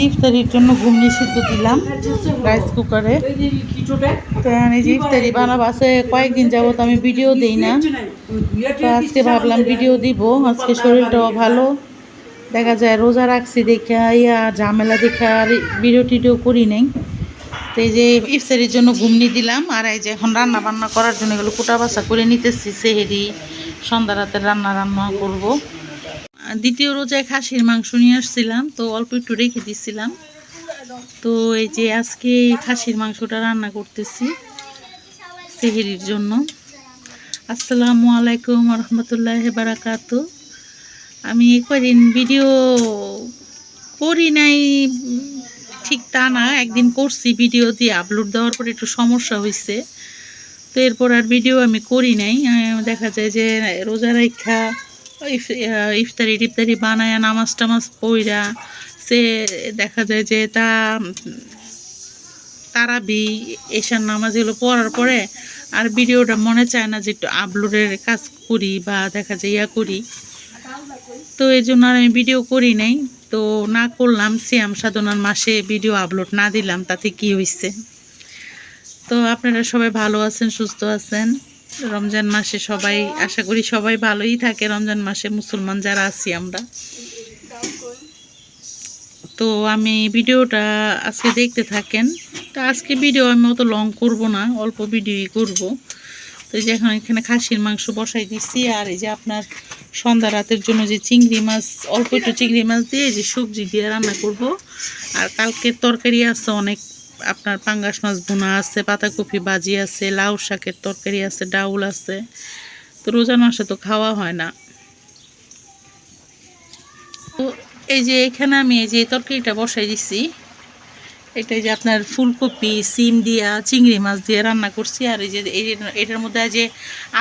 ইফতারির জন্য ঘুগনি সিদ্ধ দিলাম রাইস কুকারে। তো এই যে ইফতারি বানাবো, আছে কয়েকদিন যাবত আমি ভিডিও দিই না, তো আজকে ভাবলাম ভিডিও দিব। আজকে শরীরটাও ভালো, দেখা যায় রোজা রাখছি দেখা ঝামেলা দেখা আর ভিডিও টিডিও করি নাই। তো এই যে ইফতারির জন্য ঘুগনি দিলাম, আর এই যে এখন রান্না বান্না করার জন্য এগুলো কুটা বাছা করে নিতেছি। সেহেরি সন্ধ্যা রাতের রান্না করব। দ্বিতীয় রোজায় খাসির মাংস নিয়ে আসছিলাম, তো অল্প একটু রেখে দিচ্ছিলাম। তো এই যে আজকে খাসির মাংসটা রান্না করতেছি সেহেরির জন্য। আসসালামু আলাইকুম রহমতুল্লাহি বারাকাতু। আমি কদিন ভিডিও করি নাই, ঠিক তা না, একদিন করছি, ভিডিও দিয়ে আপলোড দেওয়ার পর একটু সমস্যা হয়েছে, তো এরপর আর ভিডিও আমি করি নাই। দেখা যায় যে রোজা রাখা ইফতারি টিফতারি বানায় নামাজ টামাজ পইরা সে দেখা যায় যে তারাবি এশার নামাজ এগুলো পড়ার পরে আর ভিডিওটা মনে চায় না যে একটু আপলোডের কাজ করি বা দেখা যায় করি, তো এই জন্য আর আমি ভিডিও করি নাই। তো না করলাম, সিয়াম সাধনার মাসে ভিডিও আপলোড না দিলাম, তাতে কি হয়েছে। তো আপনারা সবাই ভালো আছেন, সুস্থ আছেন। রমজান মাসে সবাই, আশা করি সবাই ভালোই থাকে রমজান মাসে, মুসলমান যারা আছি আমরা। তো আমি ভিডিওটা আজকে দেখতে থাকেন। তো আজকে ভিডিও আমি অত লং করব না, অল্প ভিডিওই করব। তো এই যে এখন এখানে খাসির মাংস বসাই দিচ্ছি, আর এই যে আপনার সন্ধ্যা রাতের জন্য যে চিংড়ি মাছ, অল্প একটু চিংড়ি মাছ দিয়ে যে সবজি দিয়ে রান্না করব। আর কালকের তরকারি আছে অনেক, আপনার পাঙ্গাস মাছ ভুনা আছে, পাতাকপি ভাজি আছে, লাউ শাকের তরকারি আছে, ডাউল আছে। তো রোজার মাসে তো খাওয়া হয় না। তো এই যে এখানে আমি এই যে তরকারিটা বসাই দিচ্ছি, এটা যে আপনার ফুলকপি সিম দিয়া চিংড়ি মাছ দিয়ে রান্না করছি। আর এই যে এটার মধ্যে যে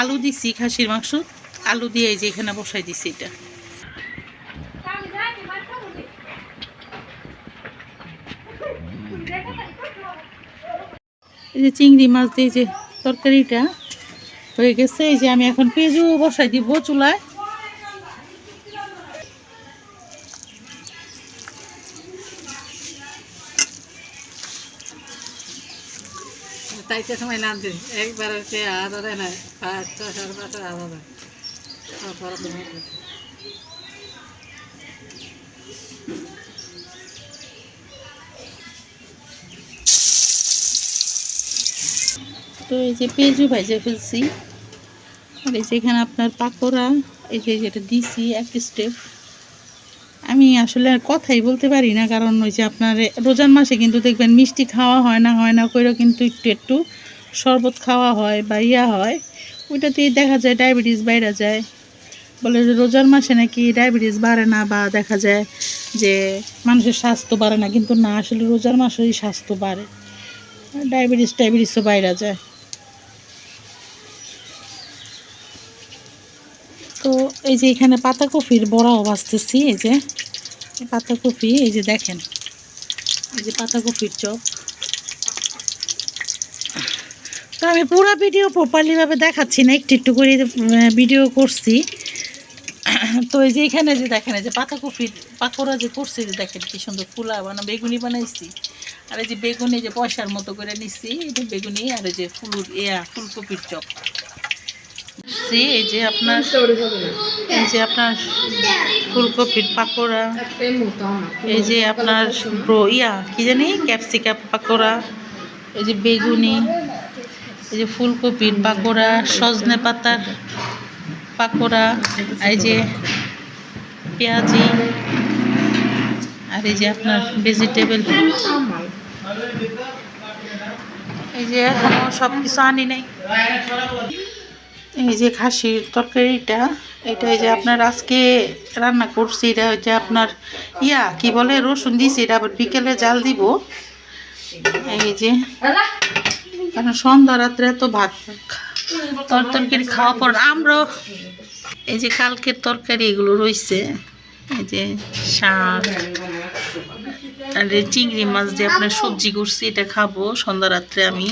আলু দিছি, খাসির মাংস আলু দিয়ে এই যে এখানে বসাই দিছি। এটা এই যে চিংড়ি মাছ দিয়ে যে তরকারিটা হয়ে গেছে। এই যে আমি এখন পেঁয়াজও বসাই দিব চুলায়। তাইতে সময় না দিন একবার হচ্ছে আলাদা না, 5টা 5:30 আলাদা। তো এই যে পেঁয়াজও ভেজে ফেলছি, আর এই যে এখানে আপনার পাকোড়া এই যে যেটা দিছি এক স্টেপ। আমি আসলে আর কথাই বলতে পারি না, কারণ ওই যে আপনার রোজার মাসে কিন্তু দেখবেন মিষ্টি খাওয়া হয় না করেও কিন্তু একটু একটু শরবত খাওয়া হয় বা হয়, ওইটাতেই দেখা যায় ডায়াবেটিস বাইরে যায়। বলে যে রোজার মাসে নাকি ডায়াবেটিস বাড়ে না, বা দেখা যায় যে মানুষের স্বাস্থ্য বাড়ে না, কিন্তু না, আসলে রোজার মাসেই স্বাস্থ্য বাড়ে, ডায়াবেটিসও বাইরে যায়। তো এই যে এখানে পাতাকপির বড়াও ভাজতেছি। এই যে পাতাকপি, এই যে দেখেন, এই যে পাতাকপির চপ। তো আমি পুরো ভিডিও প্রপারলিভাবে দেখাচ্ছি না, একটু একটু করে ভিডিও করছি। তো এই যে এখানে যে দেখেন, এই যে পাতাকপির পাকোড়া যে করছি, যে দেখেন কি সুন্দর ফুলা বেগুনি বানাইছি। আর এই যে বেগুনি যে পয়সার মতো করে নিচ্ছি, এটা বেগুনি। আর এই যে ফুলকপির চপ। এই যে আপনার ফুলকপির পাকোড়া, এই যে আপনার কি জানি ক্যাপসিকাম পাকোড়া, এই যে বেগুনি, এই যে ফুলকপির পাকোড়া, সজনে পাতার পাকোড়া, এই যে পেঁয়াজি, আর এই যে আপনার ভেজিটেবল। এই যে এখনো সব কিছু আনি নাই। এই যে খাসির তরকারিটা, এটা এই যে আপনার আজকে রান্না করছি। এটা হচ্ছে আপনার কি বলে, রসুন দিছি, এটা আবার বিকেলে জাল দিব। এই যে কারণ সন্ধ্যা রাত্রে তো ভাত তরকারি খাওয়া পর আমরা, এই যে কালকের তরকারি এগুলো রয়েছে, এই যে শাক আর চিংড়ি মাছ দিয়ে আপনার সবজি করছি, এটা খাবো সন্ধ্যা রাত্রে আমি।